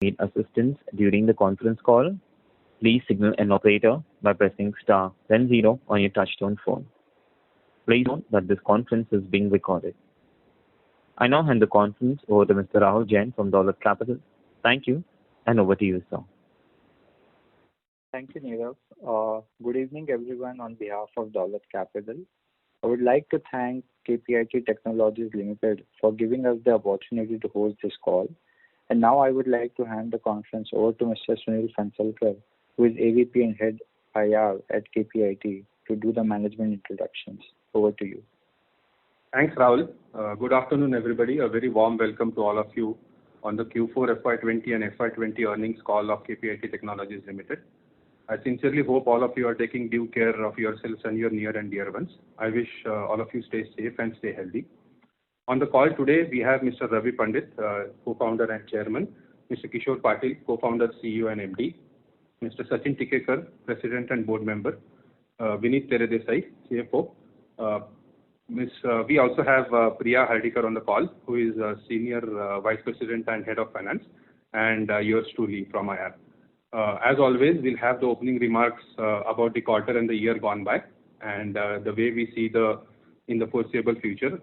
need assistance during the conference call, please signal an operator by pressing star then zero on your touchtone phone. Please note that this conference is being recorded. I now hand the conference over to Mr. Rahul Jain from Dolat Capital. Thank you, and over to you, sir. Thank you, Nirav. Good evening, everyone. On behalf of Dolat Capital, I would like to thank KPIT Technologies Limited for giving us the opportunity to host this call. And now I would like to hand the conference over to Mr. Sunil Phansalkar, who is AVP and Head IR at KPIT, to do the management introductions. Over to you. Thanks, Rahul. Good afternoon, everybody. A very warm welcome to all of you on the Q4 FY20 and FY20 earnings call of KPIT Technologies Limited. I sincerely hope all of you are taking due care of yourselves and your near and dear ones. I wish all of you stay safe and stay healthy. On the call today, we have Mr. Ravi Pandit, co-founder and chairman, Mr. Kishore Patil, co-founder, CEO and MD, Mr. Sachin Tikekar, president and board member, Vinit Teredesai, CFO. We also have Priya Hardikar on the call, who is senior vice president and head of finance, and yours truly from IR. As always, we'll have the opening remarks about the quarter and the year gone by, and the way we see in the foreseeable future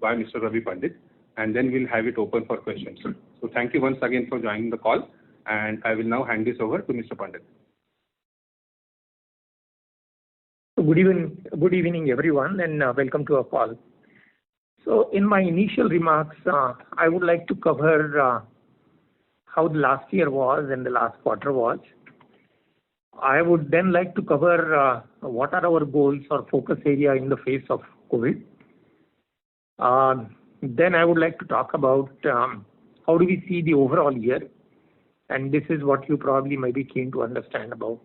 by Mr. Ravi Pandit, and then we'll have it open for questions. So thank you once again for joining the call, and I will now hand this over to Mr. Pandit. Good evening, everyone, and welcome to our call. So in my initial remarks, I would like to cover how the last year was and the last quarter was. I would then like to cover what are our goals or focus area in the face of COVID. Then I would like to talk about how do we see the overall year, and this is what you probably might be keen to understand about,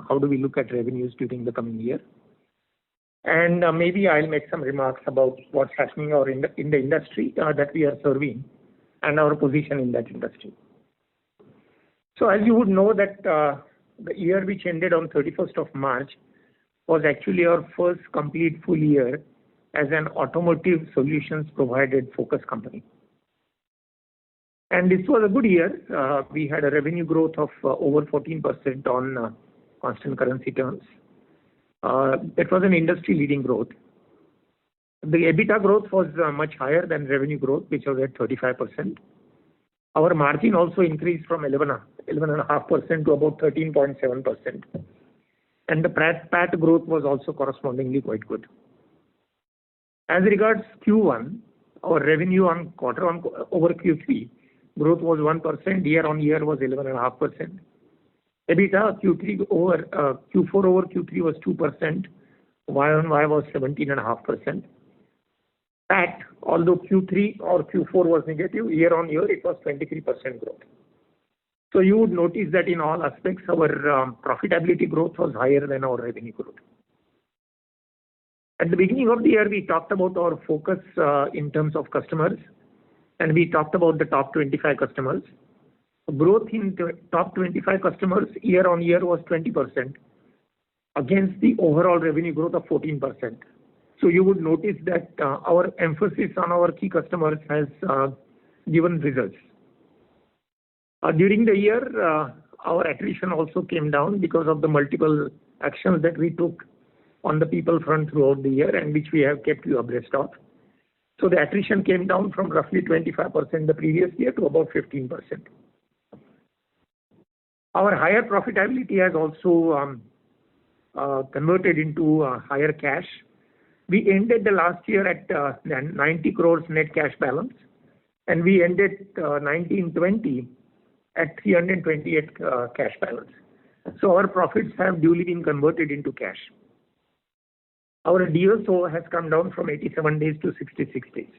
how do we look at revenues during the coming year. And maybe I'll make some remarks about what's happening in the industry that we are serving and our position in that industry. So as you would know that the year which ended on 31st of March was actually our first complete full year as an automotive solutions provided focus company. And this was a good year. We had a revenue growth of over 14% on constant currency terms. It was an industry leading growth. The EBITDA growth was much higher than revenue growth, which was at 35%. Our margin also increased from 11.5% to about 13.7%. And the PAT growth was also correspondingly quite good. As regards Q1, our revenue on over Q3 growth was 1%, year on year was 11.5%. EBITDA Q4 over Q3 was 2%, Y on Y was 17.5%. PAT, although Q3 or Q4 was negative, year on year it was 23% growth. So you would notice that in all aspects our profitability growth was higher than our revenue growth. At the beginning of the year, we talked about our focus in terms of customers, and we talked about the top 25 customers. Growth in the top 25 customers year on year was 20% against the overall revenue growth of 14%. So you would notice that our emphasis on our key customers has given results. During the year, our attrition also came down because of the multiple actions that we took on the people front throughout the year, and which we have kept you abreast of. So the attrition came down from roughly 25% the previous year to about 15%. Our higher profitability has also converted into higher cash. We ended the last year at 90 crores net cash balance, and we ended 19-20 at 328 cash balance. So our profits have duly been converted into cash. Our DSO has come down from 87 days to 66 days.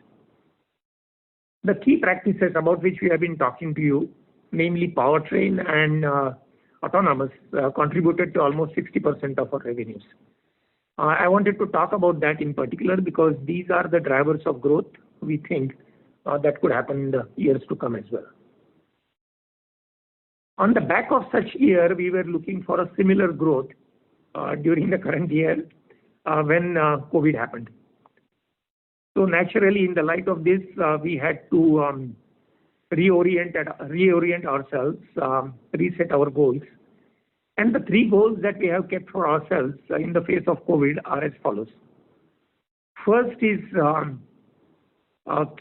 The key practices about which we have been talking to you, namely powertrain and autonomous, contributed to almost 60% of our revenues. I wanted to talk about that in particular because these are the drivers of growth we think that could happen in the years to come as well. On the back of such year, we were looking for a similar growth during the current year when COVID happened. So naturally, in the light of this, we had to reorient ourselves, reset our goals. And the 3 goals that we have kept for ourselves in the face of COVID are as follows. First is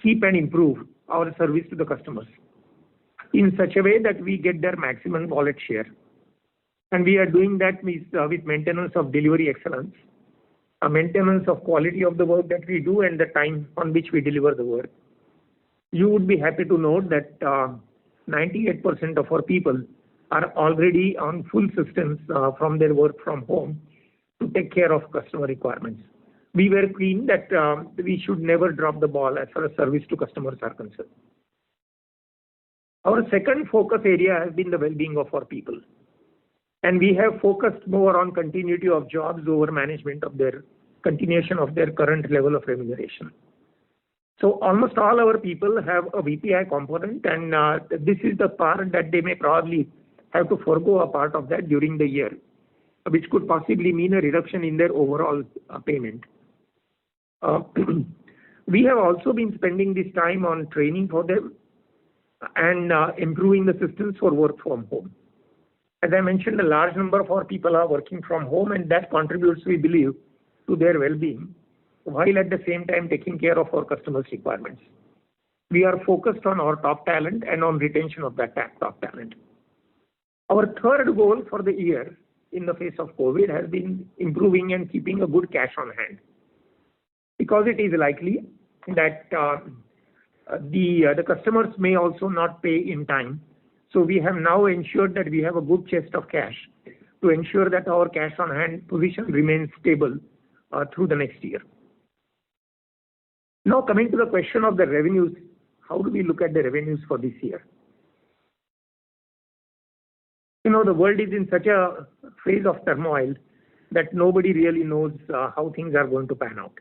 keep and improve our service to the customers in such a way that we get their maximum wallet share. And we are doing that with maintenance of delivery excellence, a maintenance of quality of the work that we do and the time on which we deliver the work. You would be happy to note that 98% of our people are already on full systems from their work from home to take care of customer requirements. We were keen that we should never drop the ball as far as service to customers are concerned. Our second focus area has been the well-being of our people. And we have focused more on continuity of jobs over management of their continuation of their current level of remuneration. So almost all our people have a VPI component, and this is the part that they may probably have to forego a part of that during the year, which could possibly mean a reduction in their overall payment. We have also been spending this time on training for them and improving the systems for work from home. As I mentioned, a large number of our people are working from home, and that contributes, we believe, to their well-being, while at the same time taking care of our customers' requirements. We are focused on our top talent and on retention of that top talent. Our third goal for the year in the face of COVID has been improving and keeping a good cash on hand, because it is likely that the customers may also not pay in time. So we have now ensured that we have a good chest of cash to ensure that our cash on hand position remains stable through the next year. Now coming to the question of the revenues, how do we look at the revenues for this year? You know, the world is in such a phase of turmoil that nobody really knows how things are going to pan out.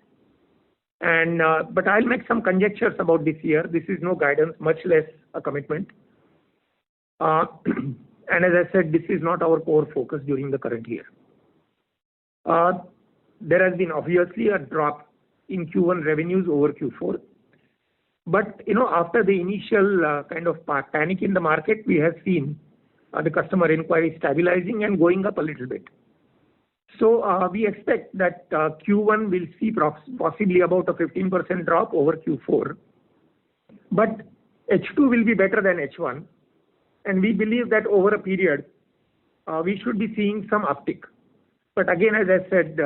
And but I'll make some conjectures about this year. This is no guidance, much less a commitment. And as I said, this is not our core focus during the current year. There has been obviously a drop in Q1 revenues over Q4. But you know, after the initial kind of panic in the market, we have seen the customer inquiry stabilizing and going up a little bit. So we expect that Q1 will see possibly about a 15% drop over Q4. But H2 will be better than H1. And we believe that over a period, we should be seeing some uptick. But again, as I said,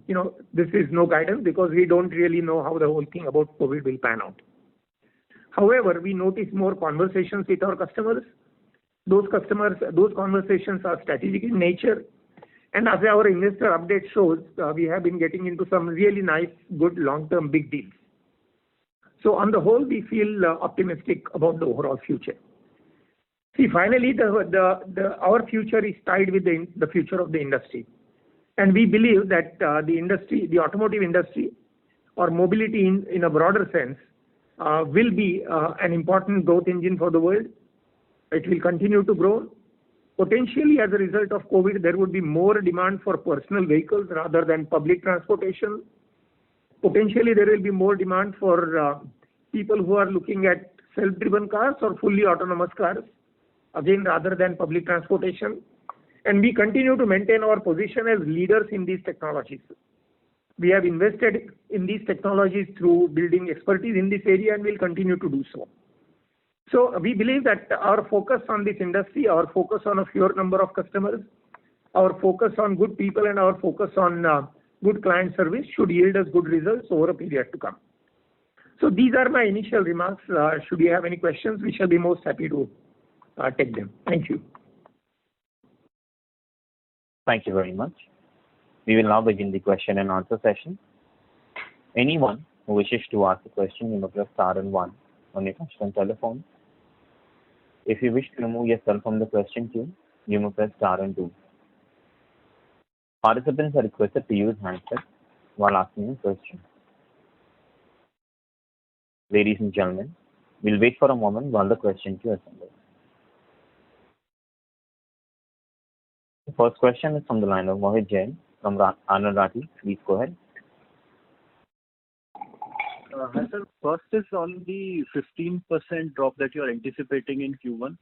you know, this is no guidance because we don't really know how the whole thing about COVID will pan out. However, we notice more conversations with our customers. Those conversations are strategic in nature. And as our investor update shows, we have been getting into some really nice, good long-term big deals. So on the whole, we feel optimistic about the overall future. See, finally, our future is tied with the future of the industry. And we believe that the automotive industry or mobility in a broader sense will be an important growth engine for the world. It will continue to grow. Potentially, as a result of COVID, there would be more demand for personal vehicles rather than public transportation. Potentially, there will be more demand for people who are looking at self-driven cars or fully autonomous cars, again, rather than public transportation. And we continue to maintain our position as leaders in these technologies. We have invested in these technologies through building expertise in this area and will continue to do so. So we believe that our focus on this industry, our focus on a fewer number of customers, our focus on good people and our focus on good client service should yield us good results over a period to come. So these are my initial remarks. Should you have any questions, we shall be most happy to take them. Thank you. Thank you very much. We will now begin the question and answer session. Anyone who wishes to ask a question, you may press star and 1 on your touchtone telephone. If you wish to remove yourself from the question queue, you may press star and 2. Participants are requested to use handset while asking a question. Ladies and gentlemen, we'll wait for a moment while the question queue assembles. The first question is from the line of Mohit Jain from Anand Rathi. Please go ahead. Hi, sir. First is on the 15% drop that you are anticipating in Q1.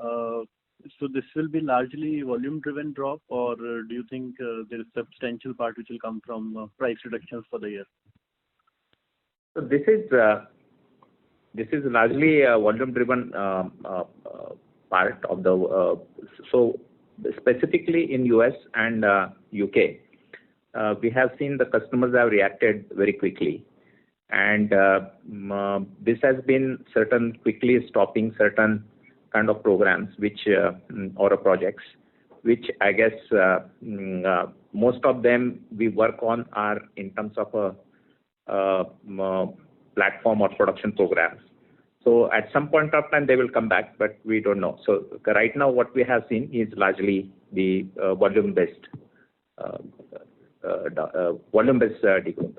So this will be largely volume-driven drop, or do you think there is substantial part which will come from price reductions for the year? So this is largely a volume-driven part of the. So specifically in US and UK, we have seen the customers have reacted very quickly, and this has been quickly stopping certain kind of programs or projects, which I guess most of them we work on are in terms of a platform or production programs. So at some point of time they will come back, but we don't know. So right now what we have seen is largely the volume-based degrowth.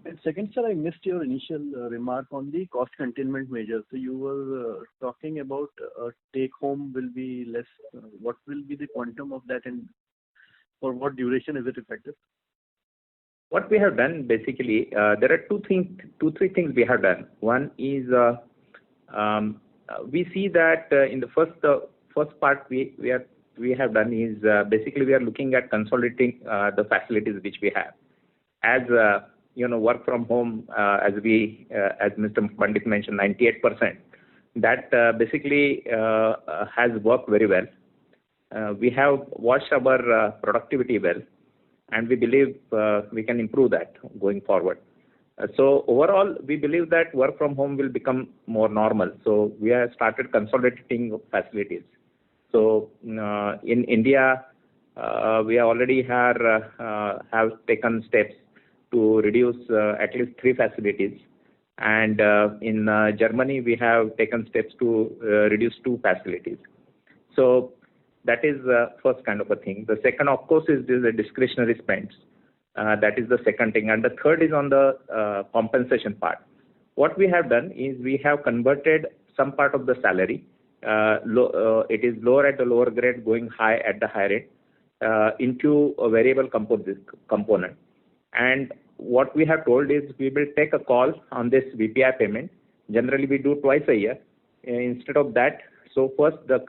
And second, sir, I missed your initial remark on the cost containment measures. So you were talking about take home will be less. What will be the quantum of that, and for what duration is it effective? What we have done basically, there are three things we have done. One is we see that in the first part we have done is basically we are looking at consolidating the facilities which we have. As work from home, as Mr. Pandit mentioned, 98%. That basically has worked very well. We have watched our productivity well, and we believe we can improve that going forward. So overall, we believe that work from home will become more normal. So we have started consolidating facilities. So in India, we already have taken steps to reduce at least 3 facilities, and in Germany we have taken steps to reduce 2 facilities. So that is the first kind of a thing. The second, of course, is the discretionary spends. That is the second thing, and the third is on the compensation part. What we have done is we have converted some part of the salary. It is lower at the lower grade, going high at the higher rate, into a variable component. And what we have told is we will take a call on this VPI payment. Generally, we do twice a year. Instead of that, so first the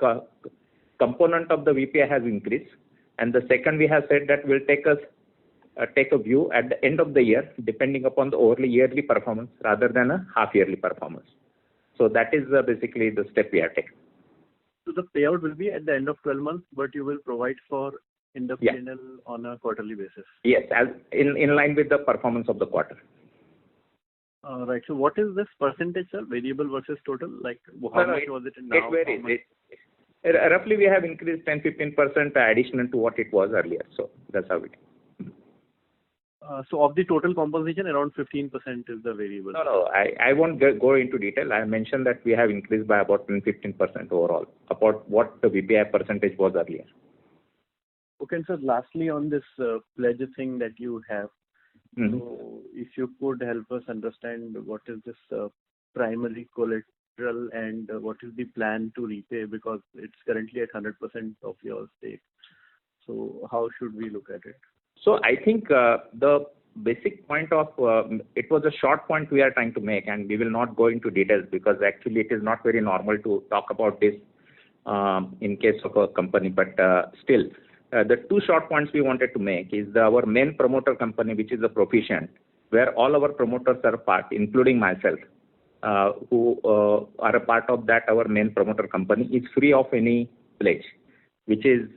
component of the VPI has increased, and the second we have said that we'll take a view at the end of the year, depending upon the overall yearly performance rather than a half-yearly performance. So that is basically the step we have taken. So the payout will be at the end of 12 months, but you will provide for in the P&L on a quarterly basis. Yes, as in line with the performance of the quarter. Right. So what is this percentage, sir? Variable versus total? Like how much was it now? It varies. Roughly we have increased 10-15% additional to what it was earlier. So that's how it is. So of the total compensation, around 15% is the variable. No. I won't go into detail. I mentioned that we have increased by about 10-15% overall, about what the VPI percentage was earlier. Okay, sir. Lastly, on this pledge thing that you have, so if you could help us understand what is this primary collateral and what is the plan to repay, because it's currently at 100% of your stake. So how should we look at it? So I think the basic point of it was a short point we are trying to make, and we will not go into details because actually it is not very normal to talk about this in case of a company, but still. The 2 short points we wanted to make is our main promoter company, which is a Proficient, where all our promoters are part, including myself, who are a part of that. Our main promoter company is free of any pledge, which is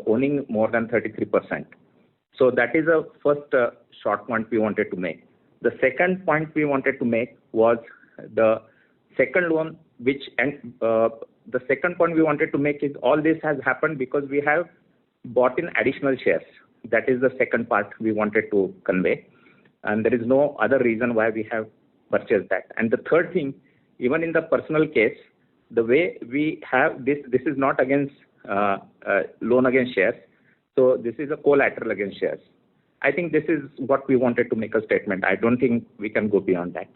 owning more than 33%. So that is a first short point we wanted to make. The second point we wanted to make was the second one, the second point we wanted to make is all this has happened because we have bought in additional shares. That is the second part we wanted to convey, and there is no other reason why we have purchased that. And the third thing, even in the personal case, the way we have this is not against loan against shares. So this is a collateral against shares. I think this is what we wanted to make a statement. I don't think we can go beyond that.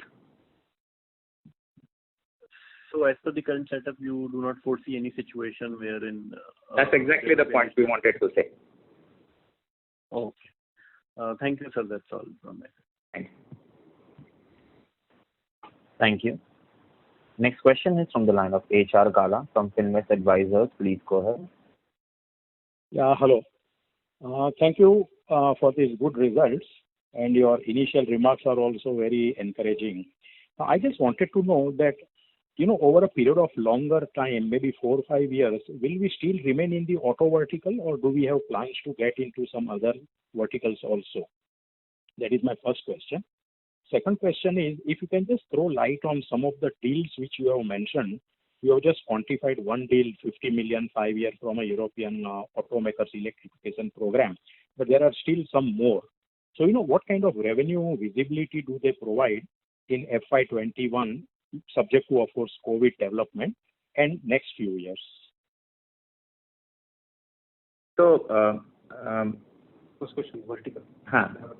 So as per the current setup, you do not foresee any situation wherein... That's exactly the point we wanted to say. Okay. Thank you, sir. That's all from my side. Thank you. Thank you. Next question is from the line of HR Gala from Finvest Advisors. Please go ahead. Yeah, hello. Thank you for these good results, and your initial remarks are also very encouraging. I just wanted to know that, over a period of longer time, maybe 4 or 5 years, will we still remain in the auto vertical, or do we have plans to get into some other verticals also? That is my first question. Second question is, if you can just throw light on some of the deals which you have mentioned. You have just quantified one deal, 50 million, 5 years from a European automaker's electrification program, but there are still some more. So, what kind of revenue visibility do they provide in FY21, subject to, of course, COVID development, and next few years? So, First question, vertical.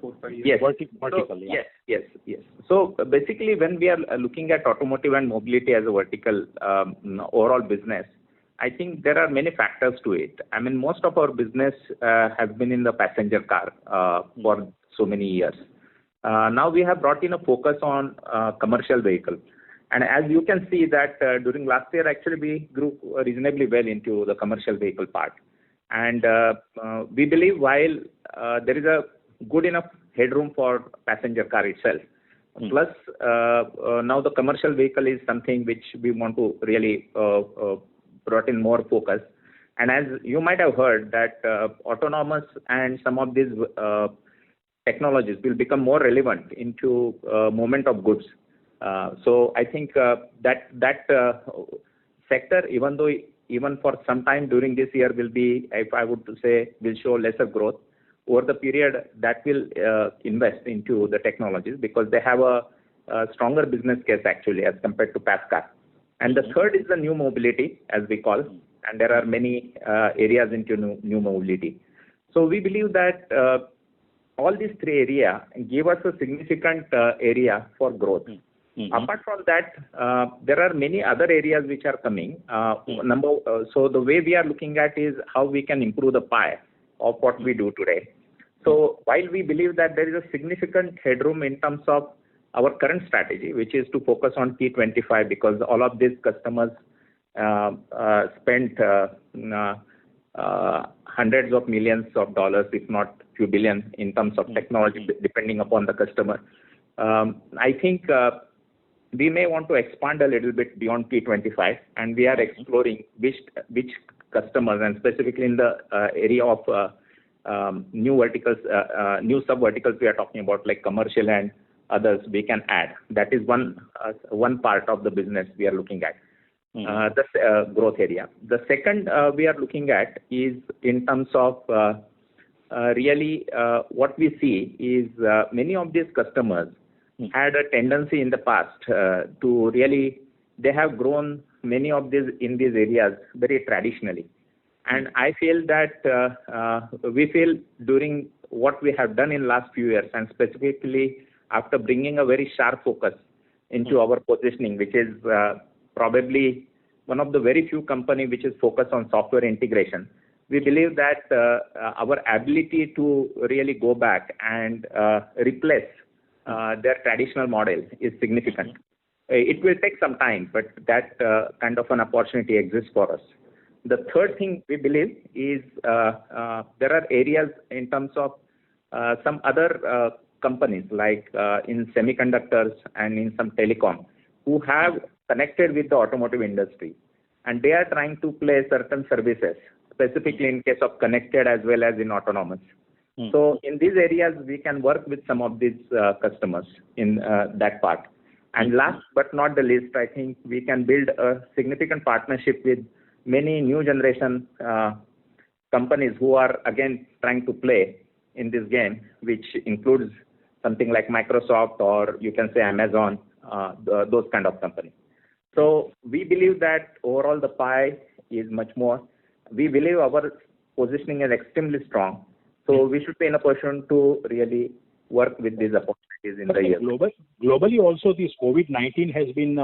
4, 5 years. Yes. Vertical, yeah. Yes. So basically, when we are looking at automotive and mobility as a vertical overall business, I think there are many factors to it. I mean, most of our business has been in the passenger car for so many years. Now we have brought in a focus on commercial vehicle. And as you can see that during last year, actually, we grew reasonably well into the commercial vehicle part. And we believe while there is a good enough headroom for passenger car itself, plus now the commercial vehicle is something which we want to really brought in more focus. And as you might have heard that autonomous and some of these technologies will become more relevant into movement of goods. So I think that sector, even for some time during this year will be, if I would say, will show lesser growth. Over the period that will invest into the technologies because they have a stronger business case actually as compared to past car. And the third is the new mobility, as we call, and there are many areas into new mobility. So we believe that all these three areas give us a significant area for growth. Apart from that, there are many other areas which are coming. So the way we are looking at is how we can improve the pie of what we do today. So while we believe that there is a significant headroom in terms of our current strategy, which is to focus on T25 because all of these customers spent hundreds of millions of dollars, if not few billion, in terms of technology, depending upon the customer. I think we may want to expand a little bit beyond T25, and we are exploring which customers, and specifically in the area of new verticals, new sub-verticals we are talking about, like commercial and others, we can add. That is one part of the business we are looking at, the growth area. The second we are looking at is in terms of really what we see is many of these customers had a tendency in the past to really, they have grown many of these in these areas very traditionally. And I feel that we feel during what we have done in last few years, and specifically after bringing a very sharp focus into our positioning, which is probably one of the very few companies which is focused on software integration, we believe that our ability to really go back and replace their traditional model is significant. It will take some time, but that kind of an opportunity exists for us. The third thing we believe is there are areas in terms of some other companies like in semiconductors and in some telecom who have connected with the automotive industry, and they are trying to play certain services, specifically in case of connected as well as in autonomous. So in these areas, we can work with some of these customers in that part. And last but not the least, I think we can build a significant partnership with many new generation companies who are again trying to play in this game, which includes something like Microsoft or you can say Amazon, those kind of companies. So we believe that overall the pie is much more. We believe our positioning is extremely strong. So we should be in a position to really work with these opportunities in the year. Globally also this COVID-19 has been,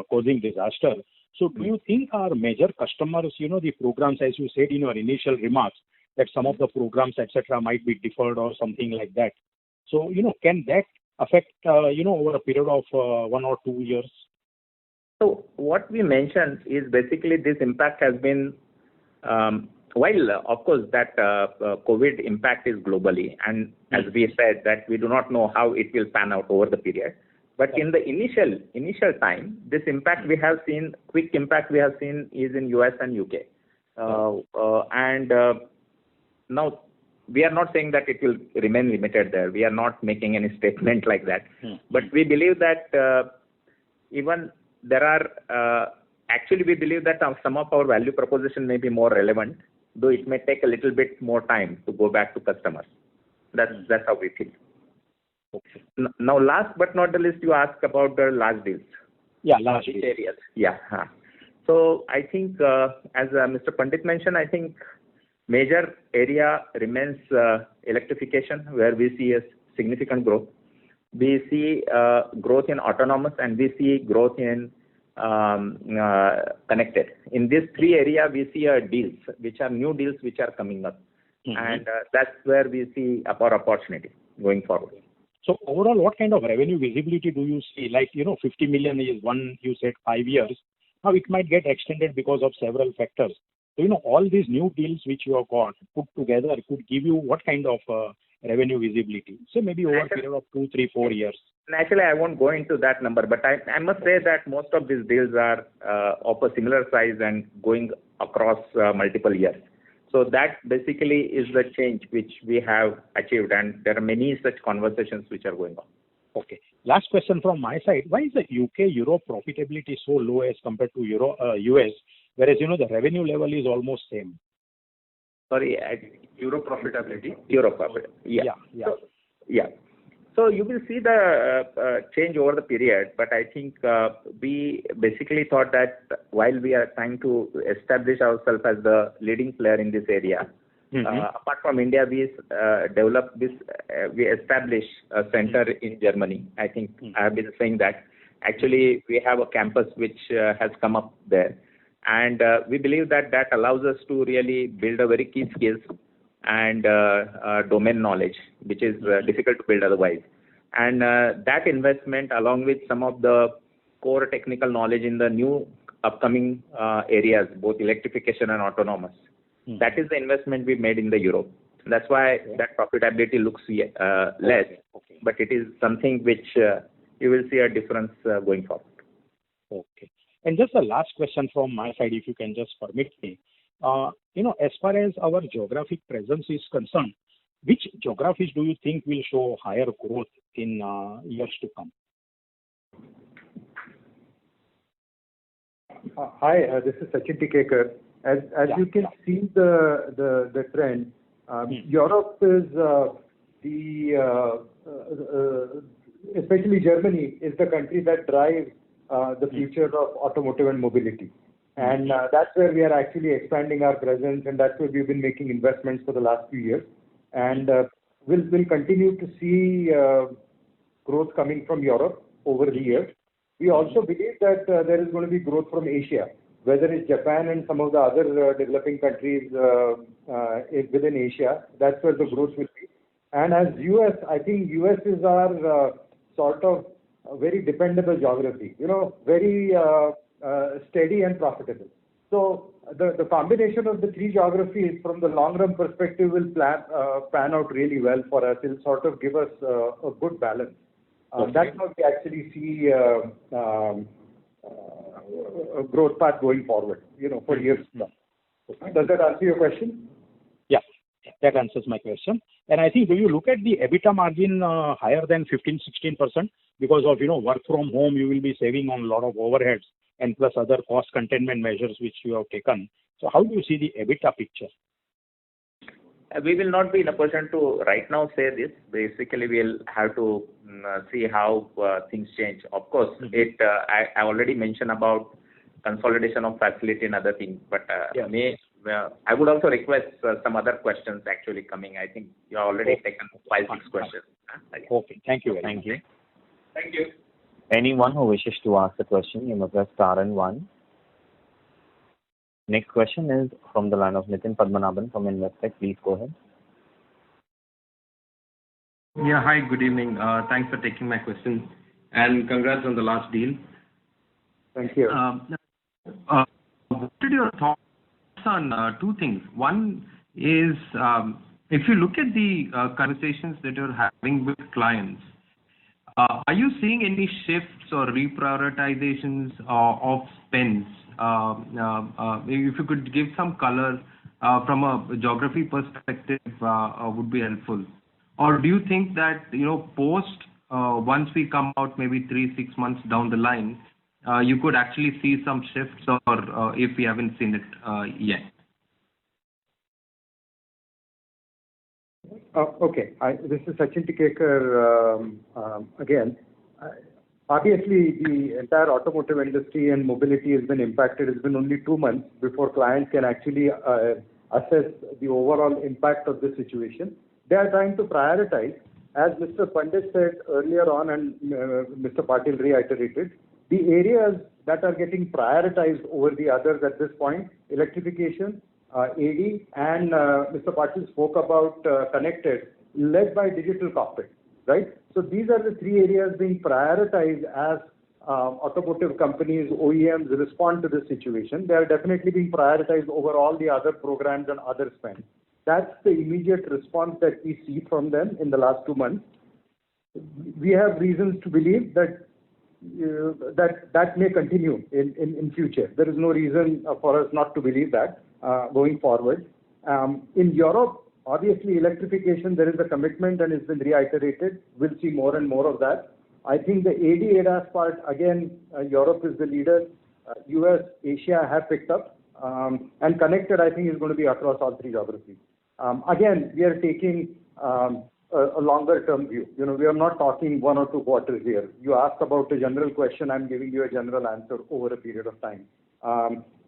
causing disaster. So do you think our major customers, the programs, as you said in your initial remarks, that some of the programs, etc., might be deferred or something like that. So, can that affect, over a period of 1 or 2 years? So what we mentioned is basically this impact has been, while of course that COVID impact is globally, and as we said that we do not know how it will pan out over the period. But in the initial time, this impact we have seen, quick impact we have seen is in US and UK. And now we are not saying that it will remain limited there. We are not making any statement like that. But we believe that even there are, actually we believe that some of our value proposition may be more relevant, though it may take a little bit more time to go back to customers. That's how we feel. Okay. Now, last but not the least, you asked about the large deals. Yeah, large deals. Areas. Yeah. So I think, as Mr. Pandit mentioned, I think major area remains electrification, where we see a significant growth. We see growth in autonomous, and we see growth in connected. In these three areas, we see deals, which are new deals which are coming up. And that's where we see our opportunity going forward. So overall, what kind of revenue visibility do you see? Like, 50 million is one, you said 5 years. Now it might get extended because of several factors. So, all these new deals which you have got put together could give you what kind of revenue visibility? So maybe over a period of 2, 3, 4 years. Naturally, I won't go into that number, but I must say that most of these deals are of a similar size and going across multiple years. So that basically is the change which we have achieved, and there are many such conversations which are going on. Okay. Last question from my side. Why is the UK-Europe profitability so low as compared to US, whereas, the revenue level is almost same? Sorry, Europe profitability? Europe profitability. Yeah. So you will see the change over the period, but I think we basically thought that while we are trying to establish ourselves as the leading player in this area, apart from India, we developed this, we established a center in Germany. I think I have been saying that. Actually, we have a campus which has come up there. And we believe that allows us to really build a very key skills and domain knowledge, which is difficult to build otherwise. And that investment, along with some of the core technical knowledge in the new upcoming areas, both electrification and autonomous, that is the investment we made in the Europe. That's why that profitability looks less, but it is something which you will see a difference going forward. Okay. And just the last question from my side, if you can just permit me. As far as our geographic presence is concerned, which geographies do you think will show higher growth in years to come? Hi, this is Sachin Tikekar. As you can see the trend, Europe is especially Germany is the country that drives the future of automotive and mobility. And that's where we are actually expanding our presence, and that's where we've been making investments for the last few years. And we'll continue to see growth coming from Europe over the years. We also believe that there is going to be growth from Asia, whether it's Japan and some of the other developing countries within Asia. That's where the growth will be. And as US, I think US is our sort of a very dependable geography, very steady and profitable. So the combination of the three geographies from the long run perspective will pan out really well for us. It'll sort of give us a good balance. That's how we actually see a growth path going forward, for years to come. Does that answer your question? Yeah, that answers my question. And I think, do you look at the EBITDA margin higher than 15-16% because of, work from home, you will be saving on a lot of overheads and plus other cost containment measures which you have taken. So how do you see the EBITDA picture? We will not be in a position to right now say this. Basically, we'll have to see how things change. Of course, I already mentioned about consolidation of facility and other things, but I would also request some other questions actually coming. I think you have already taken 5-6 questions. Okay, thank you very much. Thank you. Anyone who wishes to ask a question, you may press star and 1. Next question is from the line of Nitin Padmanabhan from Investec. Please go ahead. Yeah, hi, good evening. Thanks for taking my question, and congrats on the last deal. Thank you. What are your thoughts on two things? One is, if you look at the conversations that you're having with clients, are you seeing any shifts or reprioritizations of spends? If you could give some color from a geography perspective, would be helpful. Or do you think that, post, once we come out maybe 3-6 months down the line, you could actually see some shifts, or if we haven't seen it yet? Okay. This is Sachin Tikekar again. Obviously, the entire automotive industry and mobility has been impacted. It's been only 2 months before clients can actually assess the overall impact of the situation. They are trying to prioritize. As Mr. Pandit said earlier on, and Mr. Patil reiterated, the areas that are getting prioritized over the others at this point, electrification, AD, and Mr. Patil spoke about connected, led by digital cockpit, right? So these are the 3 areas being prioritized as automotive companies, OEMs respond to this situation. They are definitely being prioritized over all the other programs and other spend. That's the immediate response that we see from them in the last 2 months. We have reasons to believe that that may continue in future. There is no reason for us not to believe that going forward. In Europe, obviously electrification, there is a commitment and it's been reiterated. We'll see more and more of that. I think the AD/ADAS part, again, Europe is the leader. US, Asia have picked up. And connected, I think, is going to be across all 3 geographies. Again, we are taking a longer term view. We are not talking 1 or 2 quarters here. You asked about a general question, I'm giving you a general answer over a period of time.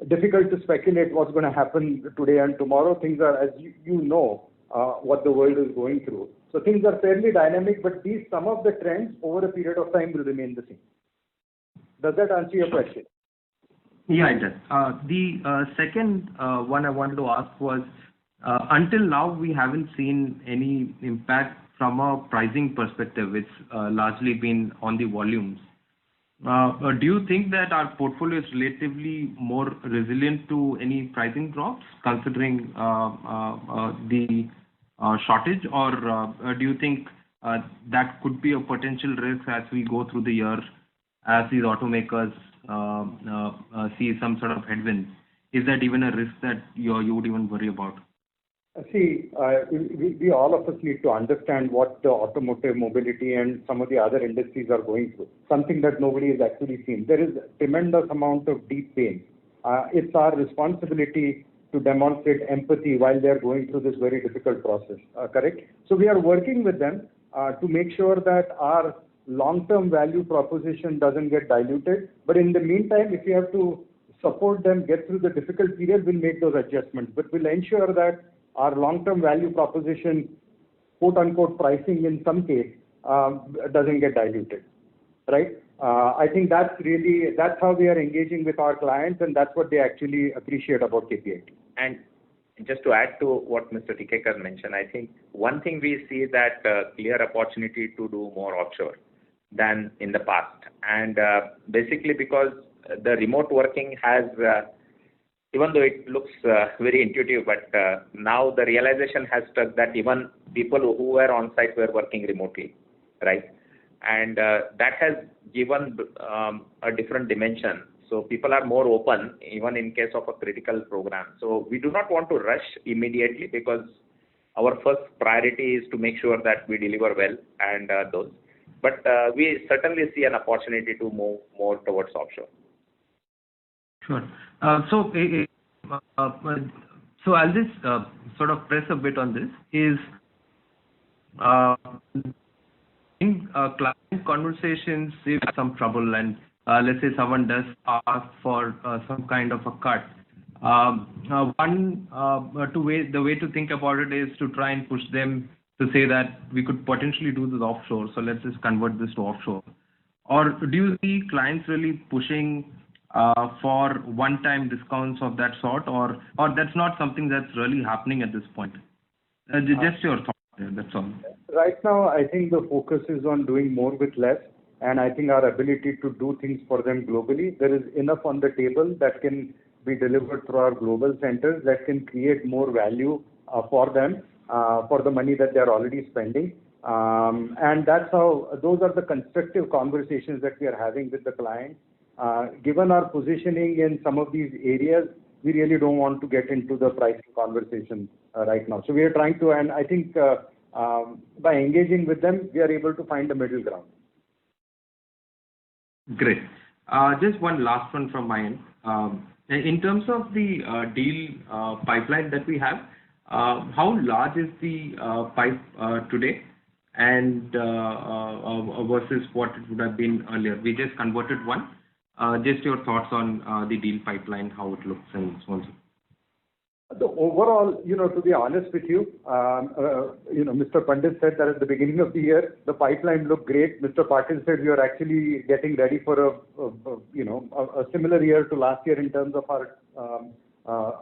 Difficult to speculate what's going to happen today and tomorrow. Things are, as you know, what the world is going through. So things are fairly dynamic, but some of the trends over a period of time will remain the same. Does that answer your question? Yeah, it does. The second one I wanted to ask was, until now, we haven't seen any impact from a pricing perspective. It's largely been on the volumes. Do you think that our portfolio is relatively more resilient to any pricing drops, considering the shortage, or do you think that could be a potential risk as we go through the year, as these automakers see some sort of headwinds? Is that even a risk that you would even worry about? See, we all of us need to understand what the automotive mobility and some of the other industries are going through, something that nobody has actually seen. There is a tremendous amount of deep pain. It's our responsibility to demonstrate empathy while they're going through this very difficult process, correct? So we are working with them to make sure that our long-term value proposition doesn't get diluted. But in the meantime, if we have to support them get through the difficult period, we'll make those adjustments. But we'll ensure that our long-term value proposition, quote-unquote pricing in some case, doesn't get diluted, right? I think that's how we are engaging with our clients, and that's what they actually appreciate about KPIT. And just to add to what Mr. Tikekar mentioned, I think one thing we see that clear opportunity to do more offshore than in the past. And basically because the remote working has even though it looks very intuitive, but now the realization has struck that even people who were on site were working remotely, right? And that has given a different dimension. So people are more open, even in case of a critical program. So we do not want to rush immediately because our first priority is to make sure that we deliver well and those. But we certainly see an opportunity to move more towards offshore. Sure. So I'll just sort of press a bit on this. Is in client conversations, if some trouble and let's say someone does ask for some kind of a cut, the way to think about it is to try and push them to say that we could potentially do this offshore, so let's just convert this to offshore. Or do you see clients really pushing for one-time discounts of that sort, or that's not something that's really happening at this point? Just your thoughts Yeah, that's all. Right now, I think the focus is on doing more with less, and I think our ability to do things for them globally, there is enough on the table that can be delivered through our global centers that can create more value for them, for the money that they're already spending. And that's how, those are the constructive conversations that we are having with the clients. Given our positioning in some of these areas, we really don't want to get into the pricing conversation right now. So we are trying to, and I think by engaging with them, we are able to find a middle ground. Great. Just one last one from my end. In terms of the deal pipeline that we have, how large is the pipe today, and versus what it would have been earlier? We just converted one. Just your thoughts on the deal pipeline, how it looks, and so on. The overall, to be honest with you, Mr. Pandit said that at the beginning of the year, the pipeline looked great. Mr. Patil said we are actually getting ready for a similar year to last year in terms of our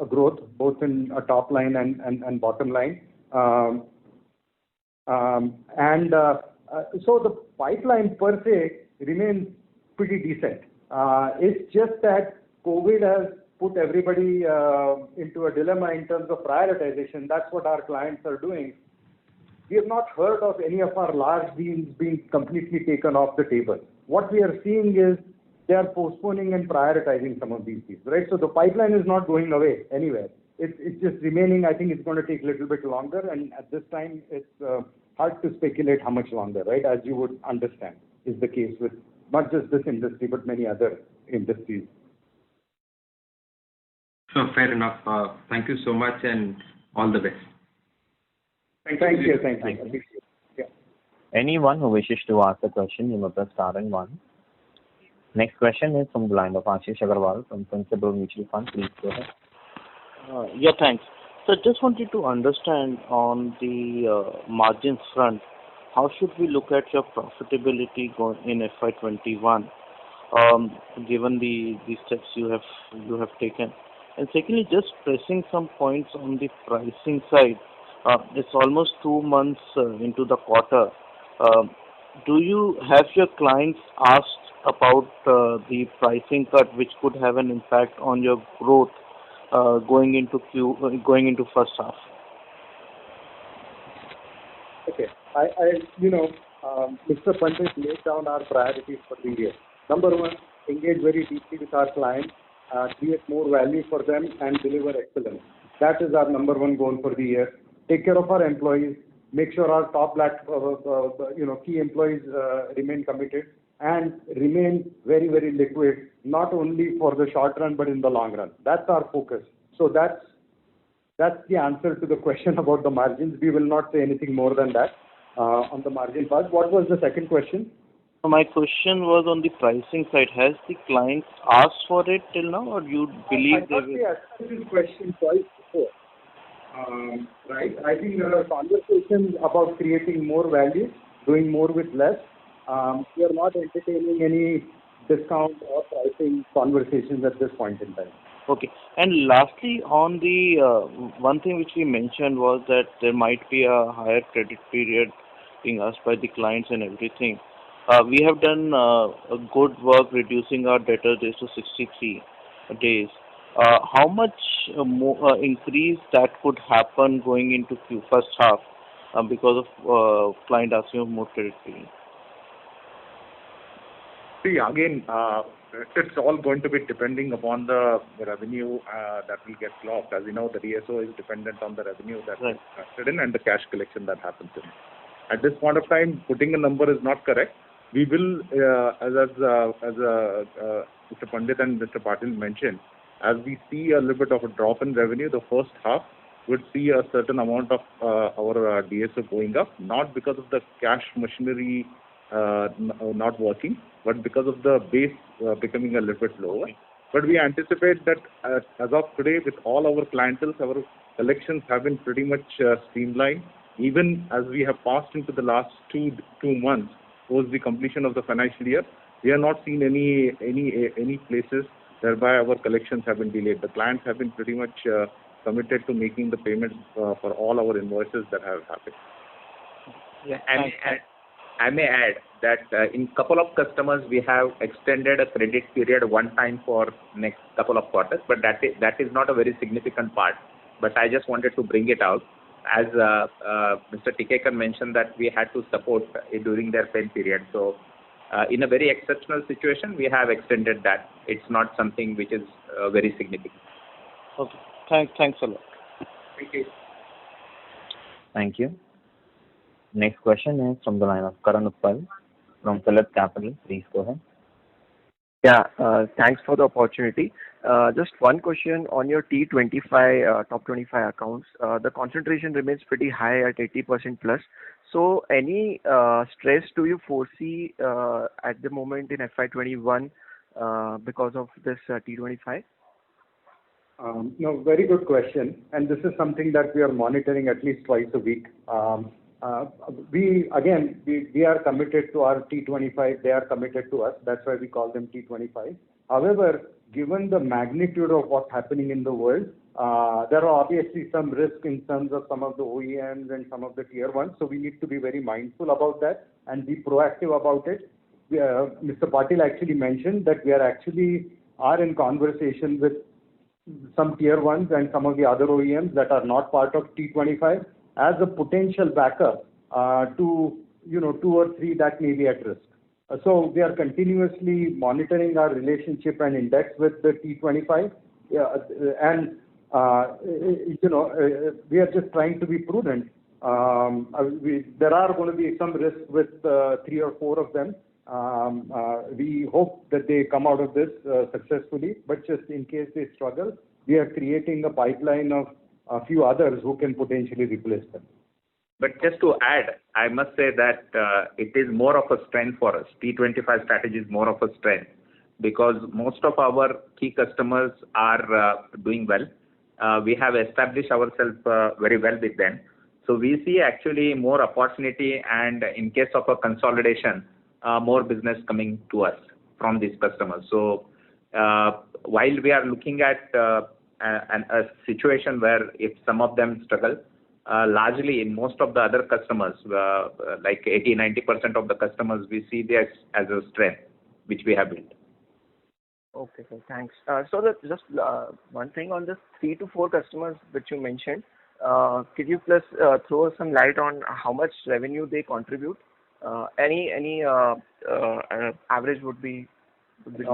growth, both in a top line and bottom line. So the pipeline per se remains pretty decent. It's just that COVID has put everybody into a dilemma in terms of prioritization. That's what our clients are doing. We have not heard of any of our large deals being completely taken off the table. What we are seeing is they are postponing and prioritizing some of these deals, right? So the pipeline is not going away anywhere. It's just remaining. I think it's going to take a little bit longer, and at this time, it's hard to speculate how much longer, right? As you would understand, is the case with not just this industry, but many other industries. So fair enough. Thank you so much, and all the best. Thank you. Yeah. Anyone who wishes to ask a question, you may press star and one. Next question is from the line of Ashish Agarwal from Principal Mutual Fund. Please go ahead. Yeah, thanks. So just wanted to understand on the margins front, how should we look at your profitability going in FY21, given the steps you have taken? And secondly, just pressing some points on the pricing side. It's almost 2 months into the quarter. Do you have your clients asked about the pricing cut, which could have an impact on your growth going into first half? Okay. Mr. Pandit laid down our priorities for the year. Number one, engage very deeply with our clients, create more value for them, and deliver excellence. That is our number one goal for the year. Take care of our employees, make sure our top key employees remain committed, and remain very, very liquid, not only for the short run, but in the long run. That's our focus. So that's the answer to the question about the margins. We will not say anything more than that on the margin part. What was the second question? My question was on the pricing side. Has the clients asked for it till now, or you believe they will? I asked this question twice before. Right? I think there are conversations about creating more value, doing more with less. We are not entertaining any discount or pricing conversations at this point in time. Okay. And lastly, on the one thing which we mentioned was that there might be a higher credit period being asked by the clients and everything. We have done a good work reducing our debtor days to 63 days. How much more increase that could happen going into first half because of client asking of more credit period? See, again, it's all going to be depending upon the revenue that will get locked. As you know, the DSO is dependent on the revenue that is factored in and the cash collection that happens in. At this point of time, putting a number is not correct. We will, as Mr. Pandit and Mr. Patil mentioned, as we see a little bit of a drop in revenue, the first half would see a certain amount of our DSO going up, not because of the cash machinery not working, but because of the base becoming a little bit lower. But we anticipate that as of today, with all our clientele, our collections have been pretty much streamlined. Even as we have passed into the last two months towards the completion of the financial year, we are not seeing any places whereby our collections have been delayed. The clients have been pretty much committed to making the payments for all our invoices that have happened. Yeah. I may add that in couple of customers we have extended a credit period one time for next couple of quarters, but that is not a very significant part. But I just wanted to bring it out as Mr. Tikekar mentioned that we had to support during their pay period. So in a very exceptional situation, we have extended that. It's not something which is very significant. Okay. Thanks a lot. Thank you. Thank you. Next question is from the line of Karan Uppal from Phillip Capital. Please go ahead. Yeah, thanks for the opportunity. Just one question on your T25 top 25 accounts. The concentration remains pretty high at 80% plus. So any stress do you foresee at the moment in FY21 because of this T25? No, very good question. And this is something that we are monitoring at least twice a week. We are committed to our T25. They are committed to us. That's why we call them T25. However, given the magnitude of what's happening in the world, there are obviously some risk in terms of some of the OEMs and some of the tier ones. So we need to be very mindful about that and be proactive about it. Mr. Patil actually mentioned that we are in conversation with some tier ones and some of the other OEMs that are not part of T25 as a potential backup to 2 or 3 that may be at risk. So we are continuously monitoring our relationship and index with the T25, and we are just trying to be prudent. There are going to be some risks with 3 or 4 of them. We hope that they come out of this successfully, but just in case they struggle, we are creating a pipeline of a few others who can potentially replace them. But just to add, I must say that it is more of a strength for us. T25 strategy is more of a strength because most of our key customers are doing well. We have established ourselves very well with them. So we see actually more opportunity, and in case of a consolidation, more business coming to us from these customers. So while we are looking at a situation where if some of them struggle, largely in most of the other customers, like 80-90% of the customers, we see this as a strength which we have built. Okay, so thanks. Just one thing on this 3 to 4 customers which you mentioned, could you please throw some light on how much revenue they contribute? Any average would be. We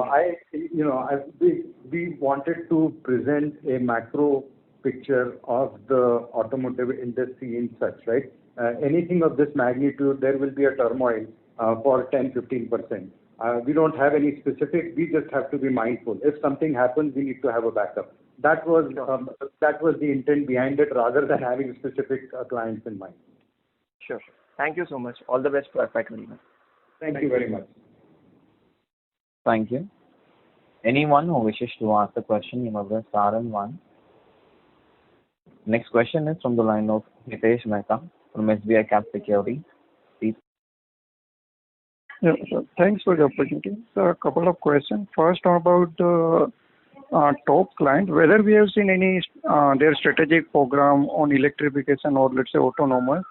wanted to present a macro picture of the automotive industry in such, right? Anything of this magnitude, there will be a turmoil for 10-15%. We don't have any specific. We just have to be mindful. If something happens, we need to have a backup. That was the intent behind it, rather than having specific clients in mind. Sure. Thank you so much. All the best for FY21. Thank you very much. Thank you. Anyone who wishes to ask a question, you may press star and 1. Next question is from the line of Hitesh Mehta from SBI Cap Securities. Please. Yeah, sir. Thanks for the opportunity. So a couple of questions. First, about the top client, whether we have seen any their strategic program on electrification or let's say autonomous,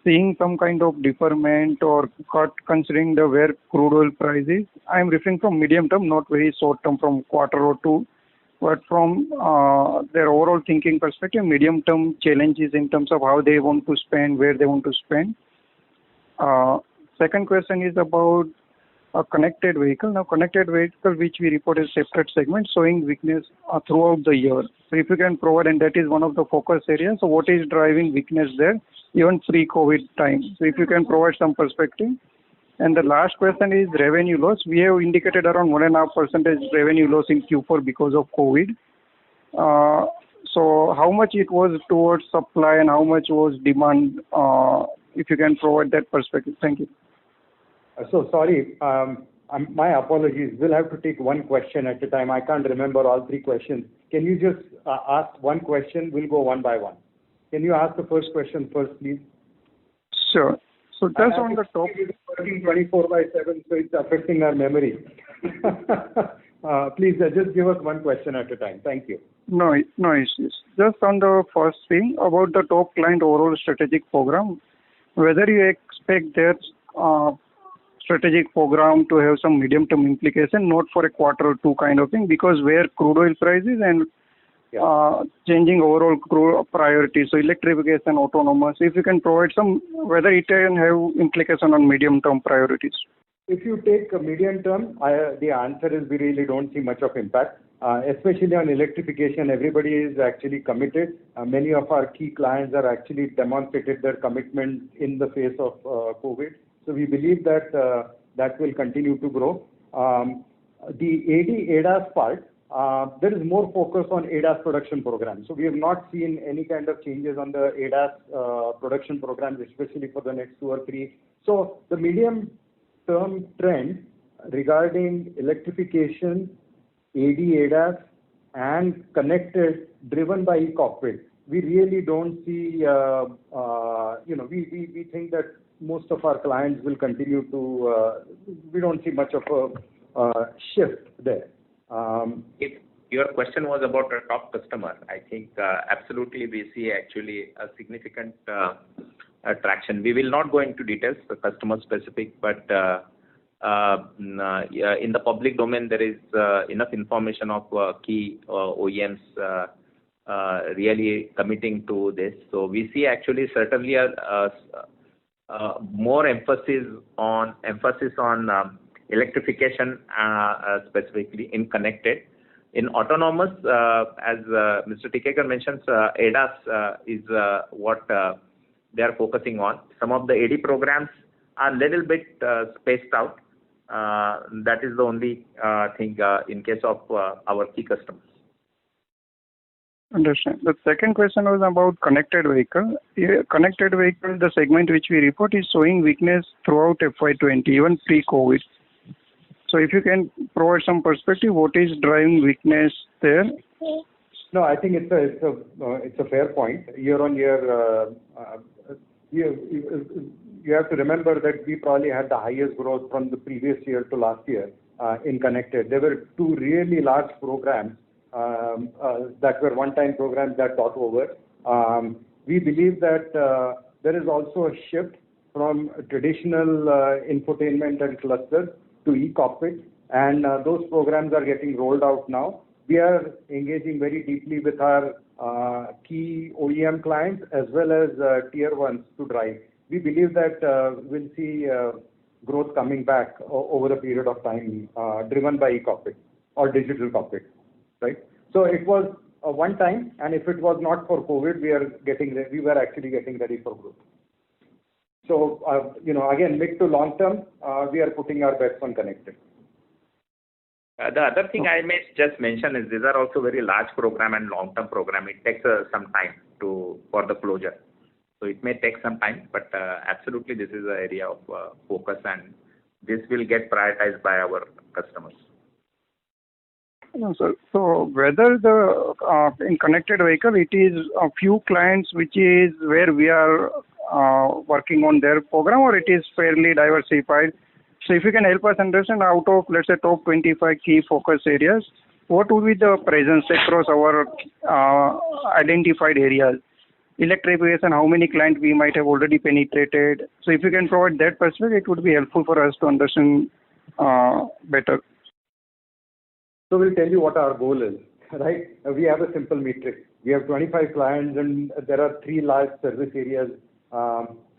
seeing some kind of deferment or cut considering the where crude oil price is. I am referring from medium term, not very short term from quarter or two, but from their overall thinking perspective, medium term challenges in terms of how they want to spend, where they want to spend. Second question is about a connected vehicle. Now, connected vehicle, which we report as separate segment, showing weakness throughout the year. So if you can provide, and that is one of the focus areas, so what is driving weakness there, even pre-COVID time? So if you can provide some perspective. And the last question is revenue loss. We have indicated around 1.5% revenue loss in Q4 because of COVID. So how much it was towards supply and how much was demand? If you can provide that perspective. Thank you. So sorry, my apologies. We'll have to take one question at a time. I can't remember all 3 questions. Can you just ask one question? We'll go one by one. Can you ask the first question first, please? Sure. So just on the top. Working 24/7, so it's affecting our memory. Please just give us one question at a time. Thank you. No issues. Just on the first thing about the top client overall strategic program, whether you expect their strategic program to have some medium-term implication, not for a quarter or two kind of thing, because where crude oil prices and changing overall crude priorities, so electrification, autonomous, if you can provide some, whether it can have implication on medium-term priorities. If you take a medium term, the answer is we really don't see much of impact. Especially on electrification, everybody is actually committed. Many of our key clients are actually demonstrated their commitment in the face of COVID. So we believe that that will continue to grow. The ADAS part, there is more focus on ADAS production programs. So we have not seen any kind of changes on the ADAS production programs, especially for the next 2 or 3. So the medium-term trend regarding electrification, ADAS, and connected, driven by e-cockpit, we really don't see, we think that most of our clients will continue to, we don't see much of a shift there. If your question was about a top customer, I think absolutely we see actually a significant traction. We will not go into details, the customer specific, but in the public domain there is enough information of key OEMs really committing to this. So we see actually certainly a more emphasis on electrification, specifically in connected. In autonomous, as Mr. Tikekar mentions, ADAS is what they are focusing on. Some of the AD programs are a little bit spaced out. That is the only thing in case of our key customers. Understand. The second question was about connected vehicle. Connected vehicle, the segment which we report, is showing weakness throughout FY20, even pre-COVID. So if you can provide some perspective, what is driving weakness there? No, I think it's a fair point. Year on year, you have to remember that we probably had the highest growth from the previous year to last year in connected. There were 2 really large programs that were one-time programs that got over. We believe that there is also a shift from traditional infotainment and clusters to e-cockpit, and those programs are getting rolled out now. We are engaging very deeply with our key OEM clients as well as tier ones to drive. We believe that we'll see growth coming back over a period of time, driven by e-cockpit or digital cockpit, right? So it was a one time, and if it was not for COVID, we were actually getting ready for growth. So again, mid to long term, we are putting our bets on connected. The other thing I may just mention is these are also very large program and long-term program. It takes some time for the closure. So it may take some time, but absolutely this is an area of focus, and this will get prioritized by our customers. No, sir. So whether in connected vehicle, it is a few clients which is where we are working on their program, or it is fairly diversified. So if you can help us understand, out of, let's say, top 25 key focus areas, what would be the presence across our identified areas? Electrification, how many clients we might have already penetrated? So if you can provide that perspective, it would be helpful for us to understand better. So we'll tell you what our goal is, right? We have a simple metric. We have 25 clients, and there are 3 large service areas.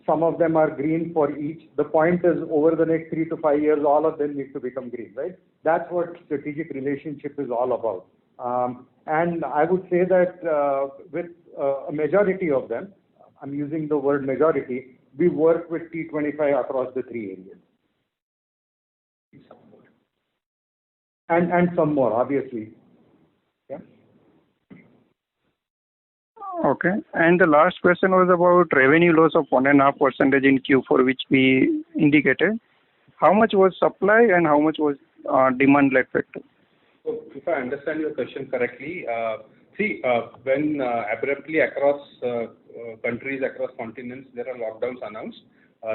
Some of them are green for each. The point is, over the next 3 to 5 years, all of them need to become green, right? That's what strategic relationship is all about. And I would say that with a majority of them, I'm using the word majority, we work with T25 across the 3 areas. And some more, obviously. Yeah. Okay. And the last question was about revenue loss of 1.5% in Q4, which we indicated. How much was supply and how much was demand-led factor? So if I understand your question correctly, when abruptly across countries, across continents, there are lockdowns announced,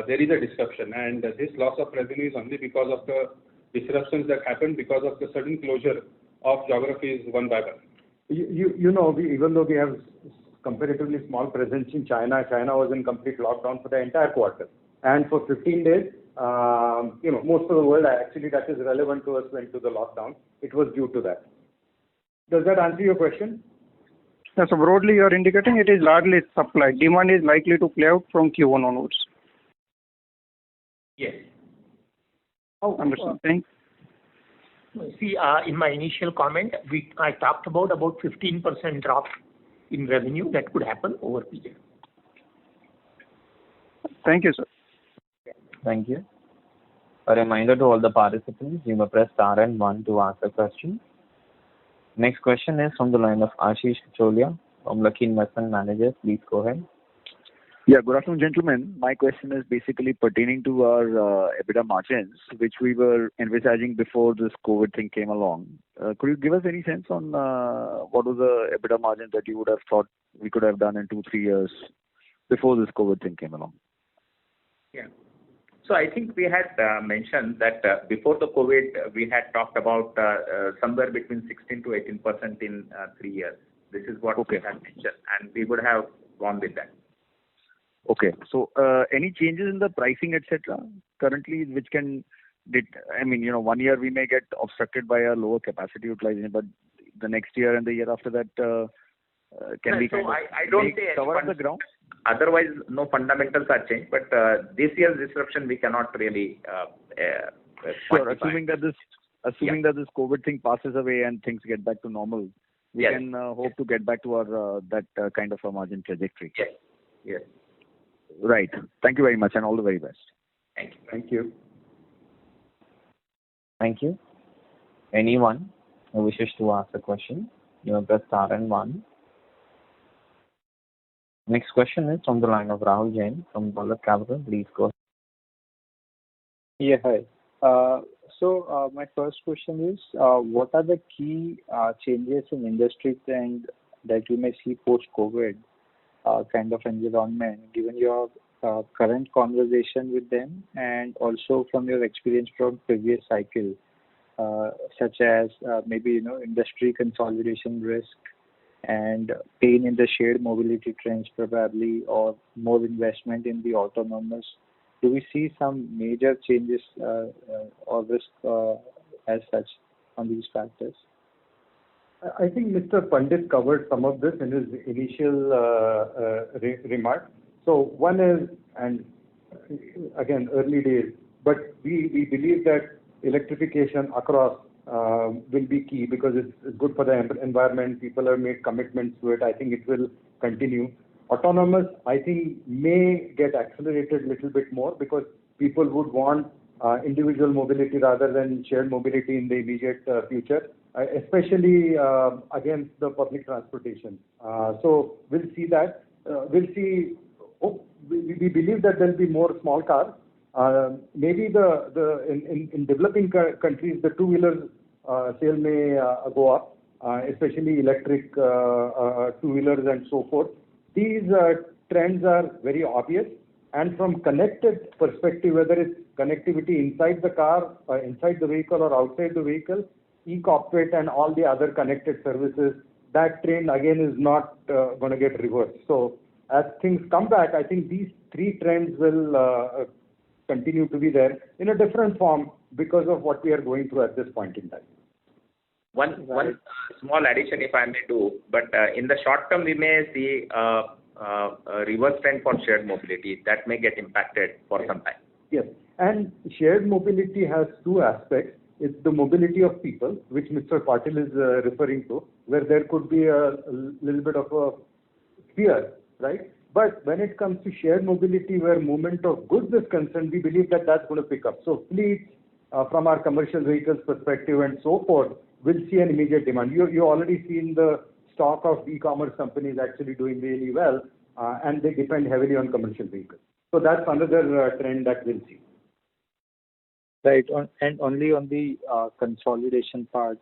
there is a disruption, and this loss of revenue is only because of the disruptions that happened because of the sudden closure of geographies one by one. Even though we have comparatively small presence in China. China was in complete lockdown for the entire quarter. And for 15 days, most of the world actually that is relevant to us went to the lockdown. It was due to that. Does that answer your question? Yeah, so broadly, you are indicating it is largely supply. Demand is likely to play out from Q1 onwards. Yes. Understood. Thanks. See, in my initial comment, I talked about 15% drop in revenue that could happen over period. Thank you, sir. Thank you. A reminder to all the participants, you may press star and 1 to ask a question. Next question is from the line of Ashish Cholia from Lucky Investment Managers. Please go ahead. Yeah, good afternoon, gentlemen. My question is basically pertaining to our EBITDA margins, which we were envisaging before this COVID thing came along. Could you give us any sense on what was the EBITDA margin that you would have thought we could have done in 2-3 years before this COVID thing came along? Yeah. So I think we had mentioned that before the COVID, we had talked about somewhere between 16 to 18% in 3 years. This is what we had mentioned, and we would have gone with that. Okay. So any changes in the pricing, etc., currently, which can, 1 year we may get obstructed by a lower capacity utilization, but the next year and the year after that, can we I don't say cover up the ground? Otherwise, no fundamentals are changed. But this year's disruption, we cannot really. Sure. Assuming that this COVID thing passes away and things get back to normal, we can hope to get back to our that kind of a margin trajectory. Yes. Yes. Right. Thank you very much, and all the very best. Thank you. Thank you. Thank you. Anyone who wishes to ask a question, you may press star and 1. Next question is from the line of Rahul Jain from Dolat Capital. Please go ahead. Yeah, hi. So my first question is, what are the key changes in industry trend that you may see post-COVID kind of environment, given your current conversation with them and also from your experience from previous cycle, such as maybe industry consolidation risk and pain in the shared mobility trends probably, or more investment in the autonomous. Do we see some major changes or risk as such on these factors? I think Mr. Pandit covered some of this in his initial remarks. So one is, and again, early days, but we believe that electrification across will be key because it's good for the environment. People have made commitments to it. I think it will continue. Autonomous, I think, may get accelerated a little bit more because people would want individual mobility rather than shared mobility in the immediate future, especially against the public transportation. So we'll see that. We believe that there'll be more small cars. Maybe in developing countries, the two-wheeler sale may go up, especially electric two-wheelers and so forth. These trends are very obvious. And from connected perspective, whether it's connectivity inside the car, inside the vehicle or outside the vehicle, e-cockpit and all the other connected services, that trend again is not going to get reversed. So as things come back, I think these three trends will continue to be there in a different form because of what we are going through at this point in time. One small addition, if I may do, but in the short term, we may see a reverse trend for shared mobility that may get impacted for some time. Yes, and shared mobility has two aspects. It's the mobility of people, which Mr. Patil is referring to, where there could be a little bit of a fear, right? But when it comes to shared mobility, where movement of goods is concerned, we believe that that's going to pick up. So fleets, from our commercial vehicles perspective and so forth, will see an immediate demand. You already seen the stock of e-commerce companies actually doing really well, and they depend heavily on commercial vehicles. So that's another trend that we'll see. Right, and only on the consolidation part.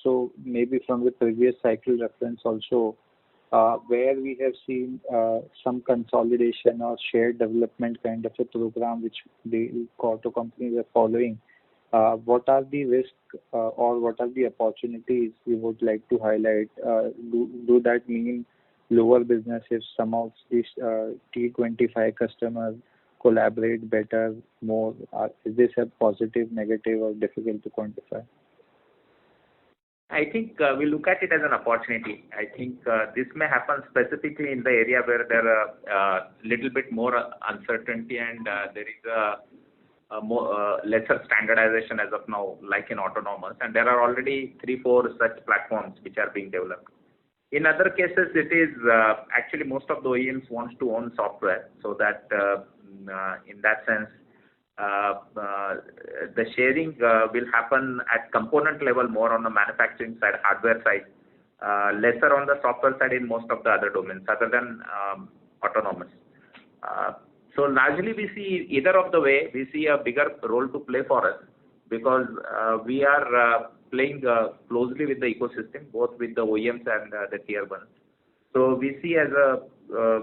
So maybe from the previous cycle reference also, where we have seen some consolidation or shared development kind of a program which the auto companies are following. What are the risks or what are the opportunities we would like to highlight? Do that mean lower business if some of these T25 customers collaborate better, more? Is this a positive, negative, or difficult to quantify? I think we look at it as an opportunity. I think this may happen specifically in the area where there are little bit more uncertainty and there is a more lesser standardization as of now, like in autonomous, and there are already 3-4 such platforms which are being developed. In other cases, it is actually most of the OEMs wants to own software, so that in that sense, the sharing will happen at component level more on the manufacturing side, hardware side, lesser on the software side in most of the other domains other than autonomous. So largely we see either of the way, we see a bigger role to play for us because we are playing closely with the ecosystem, both with the OEMs and the tier 1. So we see as a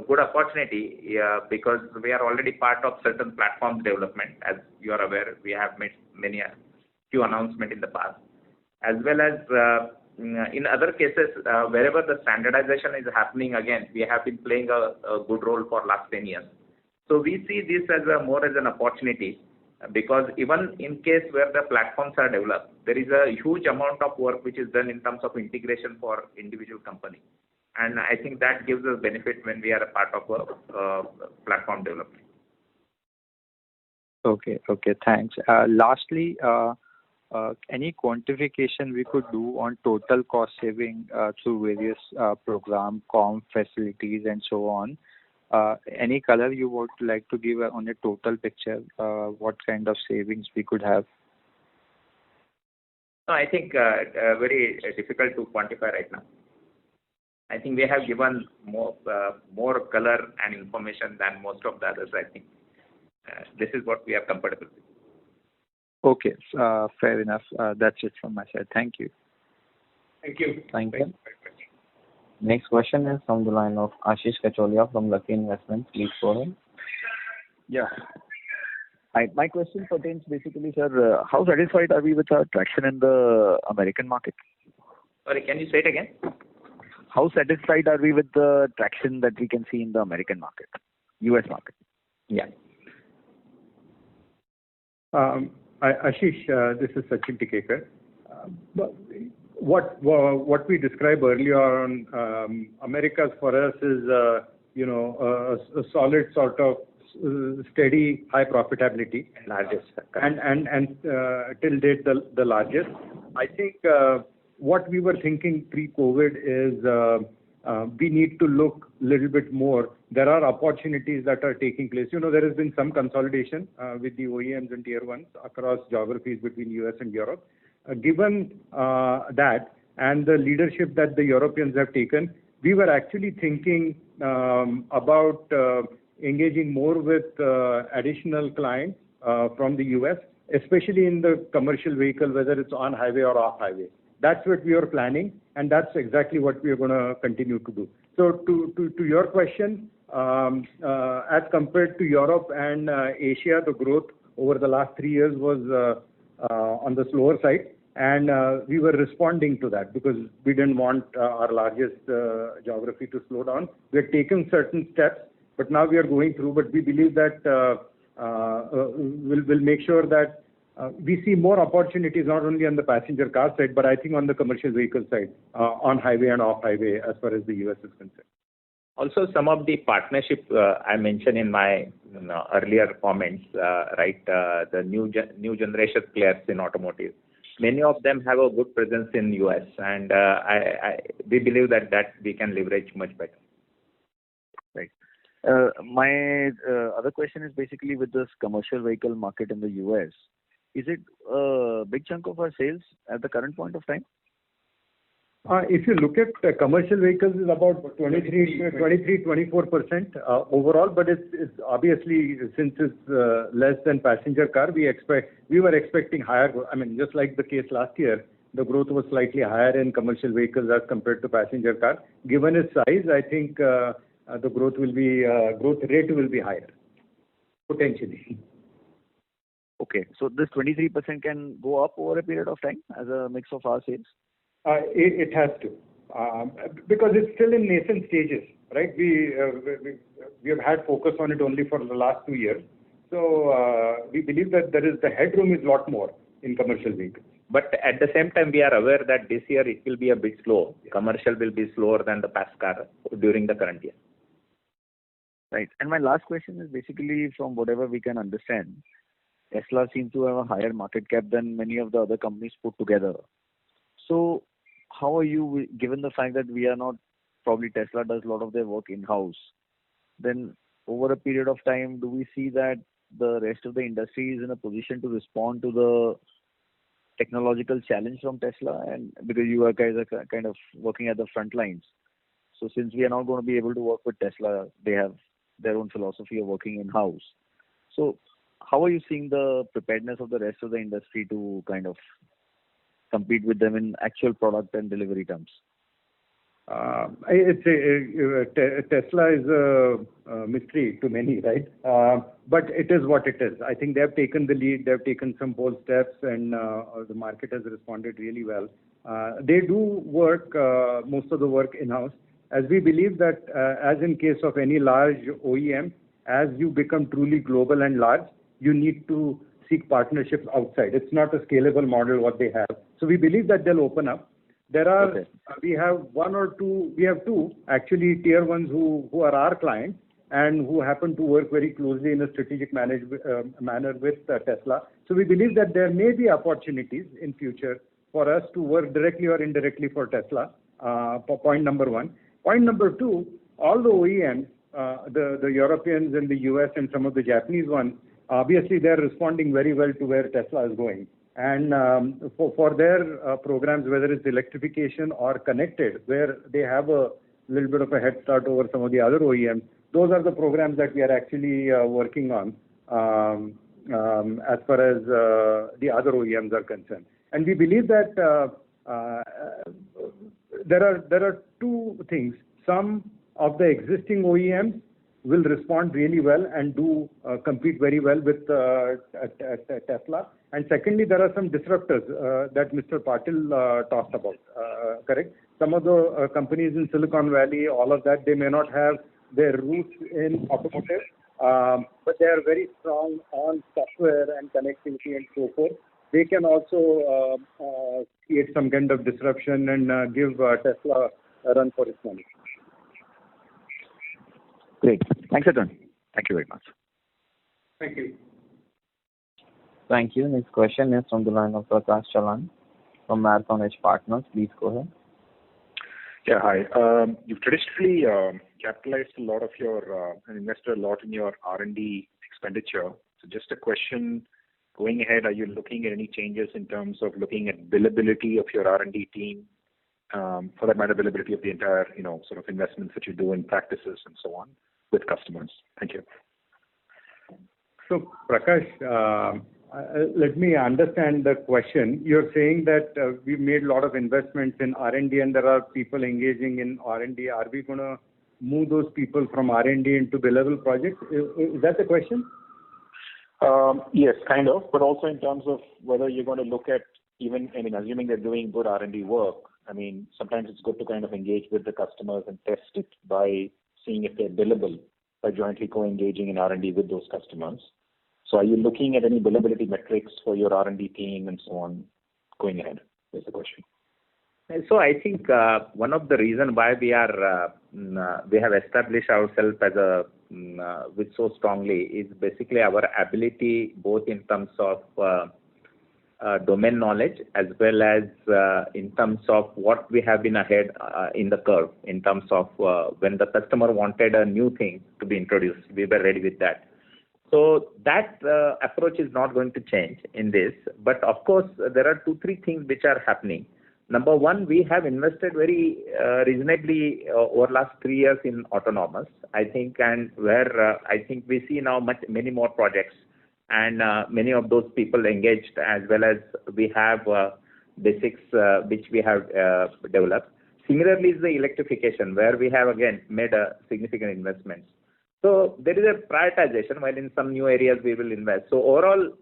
good opportunity because we are already part of certain platforms development. As you are aware, we have made few announcements in the past. As well as in other cases, wherever the standardization is happening, again, we have been playing a good role for last 10 years. So we see this as more as an opportunity because even in case where the platforms are developed, there is a huge amount of work which is done in terms of integration for individual company. And I think that gives us benefit when we are a part of a platform development. Okay, thanks. Lastly, any quantification we could do on total cost saving through various program, facilities, and so on? Any color you would like to give on a total picture? What kind of savings we could have? No, I think very difficult to quantify right now. I think we have given more color and information than most of the others. I think this is what we are comfortable with. Okay, fair enough. That's it from my side. Thank you. Thank you. Thank you. Next question is from the line of Ashish Kacholia from Lucky Investments. Please go ahead. Yeah. My question pertains basically, sir, how satisfied are we with our traction in the American market? Sorry, can you say it again? How satisfied are we with the traction that we can see in the American market, US market? Yeah. Ashish, this is Sachin Tikekar. What we described earlier on Americas for us is a solid sort of steady high profitability, largest, and till date the largest. I think what we were thinking pre-COVID is we need to look a little bit more. There are opportunities that are taking place. There has been some consolidation with the OEMs and tier 1s across geographies between US and Europe. Given that and the leadership that the Europeans have taken, we were actually thinking about engaging more with additional clients from the US, especially in the commercial vehicle, whether it's on highway or off highway. That's what we are planning, and that's exactly what we are going to continue to do. So to your question, as compared to Europe and Asia, the growth over the last 3 years was on the slower side, and we were responding to that because we didn't want our largest geography to slow down. We had taken certain steps, but now we are going through. But we believe that we'll make sure that we see more opportunities not only on the passenger car side, but I think on the commercial vehicle side, on highway and off highway, as far as the US is concerned. Also, some of the partnership I mentioned in my earlier comments, right? The new generation players in automotive. Many of them have a good presence in US, and we believe that we can leverage much better. Right. My other question is basically with this commercial vehicle market in the US. Is it a big chunk of our sales at the current point of time? If you look at commercial vehicles, it's about 23-24% overall, but it's obviously, since it's less than passenger car, we were expecting higher. I mean, just like the case last year, the growth was slightly higher in commercial vehicles as compared to passenger car. Given its size, I think the growth rate will be higher, potentially. Okay, so this 23% can go up over a period of time as a mix of our sales? It has to, because it's still in nascent stages. right? We have had focus on it only for the last 2 years. So we believe that the headroom is a lot more in commercial vehicles. But at the same time, we are aware that this year it will be a bit slow. Commercial will be slower than the past car during the current year. Right. And my last question is basically, from whatever we can understand, Tesla seems to have a higher market cap than many of the other companies put together. So how are you, given the fact that we are not, probably Tesla does a lot of their work in-house, then over a period of time, do we see that the rest of the industry is in a position to respond to the technological challenge from Tesla? And because you guys are kind of working at the front lines. So since we are not going to be able to work with Tesla, they have their own philosophy of working in-house. So how are you seeing the preparedness of the rest of the industry to kind of compete with them in actual product and delivery terms? Tesla is a mystery to many, right? But it is what it is. I think they have taken the lead. They have taken some bold steps, and the market has responded really well. They do work, most of the work in-house, as we believe that, as in case of any large OEM, as you become truly global and large, you need to seek partnerships outside. It's not a scalable model what they have. So we believe that they'll open up. There are, we have two actually tier ones who are our clients and who happen to work very closely in a strategic manner with Tesla. So we believe that there may be opportunities in future for us to work directly or indirectly for Tesla. Point number one. Point number two, all the OEMs, the Europeans and the US and some of the Japanese ones, obviously they're responding very well to where Tesla is going. And for their programs, whether it's electrification or connected, where they have a little bit of a head start over some of the other OEMs, those are the programs that we are actually working on as far as the other OEMs are concerned. And we believe that there are two things. Some of the existing OEMs will respond really well and do compete very well with Tesla. And secondly, there are some disruptors that Mr. Patil talked about, correct? Some of the companies in Silicon Valley, all of that, they may not have their roots in automotive, but they are very strong on software and connectivity and so forth. They can also create some kind of disruption and give Tesla a run for its money. Great. Thanks, Arjun. Thank you very much. Thank you. Thank you. Next question is from the line of Prakash Chalan from Marathon Edge Partners. Please go ahead. Yeah, hi. You've traditionally capitalized a lot of your and invested a lot in your R&D expenditure. So just a question, going ahead, are you looking at any changes in terms of looking at billability of your R&D team, for that matter, billability of the entire, sort of investments that you do in practices and so on with customers? Thank you. So, Prakash, let me understand the question. You're saying that we've made a lot of investments in R&D and there are people engaging in R&D. Are we going to move those people from R&D into billable projects? Is that the question? Yes, kind of, but also in terms of whether you're going to look at assuming they're doing good R&D work, sometimes it's good to kind of engage with the customers and test it by seeing if they're billable by jointly co-engaging in R&D with those customers. So are you looking at any billability metrics for your R&D team and so on going ahead? Is the question. So I think one of the reasons why we have established ourselves as with so strongly is basically our ability, both in terms of domain knowledge as well as in terms of what we have been ahead in the curve, in terms of when the customer wanted a new thing to be introduced, we were ready with that. So that approach is not going to change in this. But of course, there are 2-3 things which are happening. Number one, we have invested very reasonably over last 3 years in autonomous, I think, and where I think we see now many more projects and many of those people engaged, as well as we have basics which we have developed. Similarly is the electrification, where we have again made a significant investments. So there is a prioritization, while in some new areas we will invest. So overall,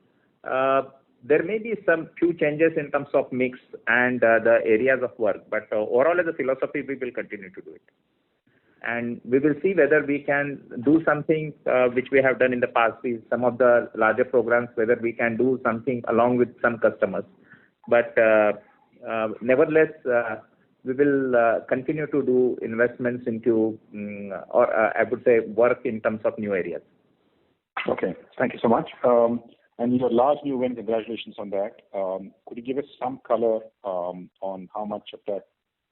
there may be some few changes in terms of mix and the areas of work, but overall as a philosophy, we will continue to do it. and we will see whether we can do something which we have done in the past. Some of the larger programs, whether we can do something along with some customers. But nevertheless, we will continue to do investments into, or I would say, work in terms of new areas. Okay. Thank you so much. And your large new win, congratulations on that. Could you give us some color on how much of that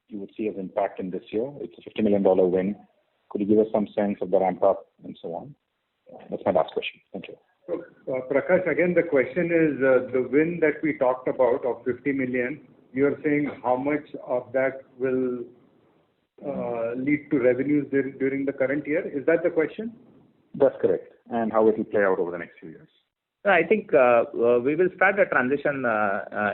you would see as impact in this year? It's a $50 million win. Could you give us some sense of the ramp up and so on? That's my last question. Thank you. So, Prakash, again, the question is the win that we talked about of 50 million, you are saying how much of that will lead to revenues during the current year? Is that the question? That's correct. And how it will play out over the next few years? I think we will start the transition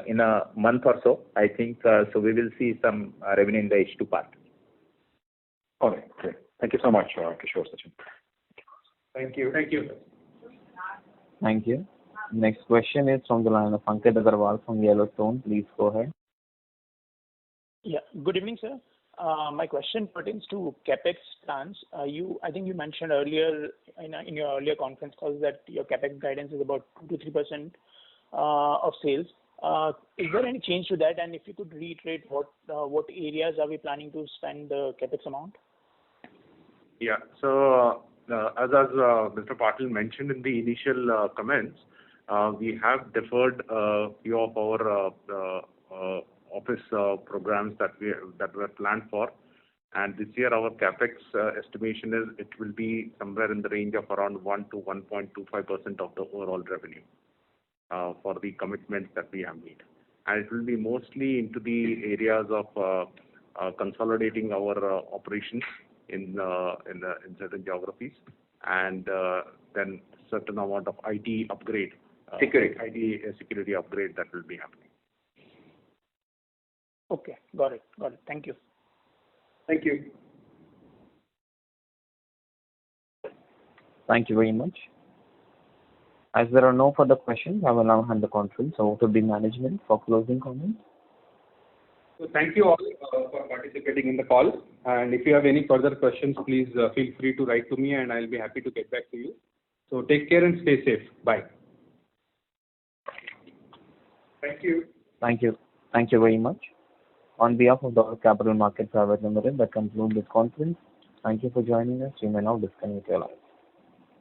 in a month or so. I think so. We will see some revenue in the H2 part. All right. Great. Thank you so much, Kishore, Sachin. Thank you. Thank you. Thank you. Next question is from the line of Ankit Agarwal from Yellowstone. Please go ahead. Yeah. Good evening, sir. My question pertains to CapEx plans. I think you mentioned earlier in your earlier conference calls that your CapEx guidance is about 2 to 3% of sales. Is there any change to that? And if you could reiterate what areas are we planning to spend the CapEx amount? Yeah. So as Mr. Patil mentioned in the initial comments, we have deferred a few of our office programs that were planned for, and this year our capex estimation is it will be somewhere in the range of around 1 to 1.25% of the overall revenue for the commitments that we have made, and it will be mostly into the areas of consolidating our operations in certain geographies, and then certain amount of IT upgrade, security upgrade that will be happening. Okay, got it. Thank you. Thank you. Thank you very much. As there are no further questions, I will now hand the conference over to the management for closing comments. So thank you all for participating in the call. And if you have any further questions, please feel free to write to me and I'll be happy to get back to you. So take care and stay safe. Bye. Thank you. Thank you. Thank you very much. On behalf of Dolat Capital Market Private Limited, that concludes this conference. Thank you for joining us. You may now disconnect your line.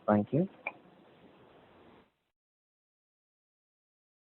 Thank you.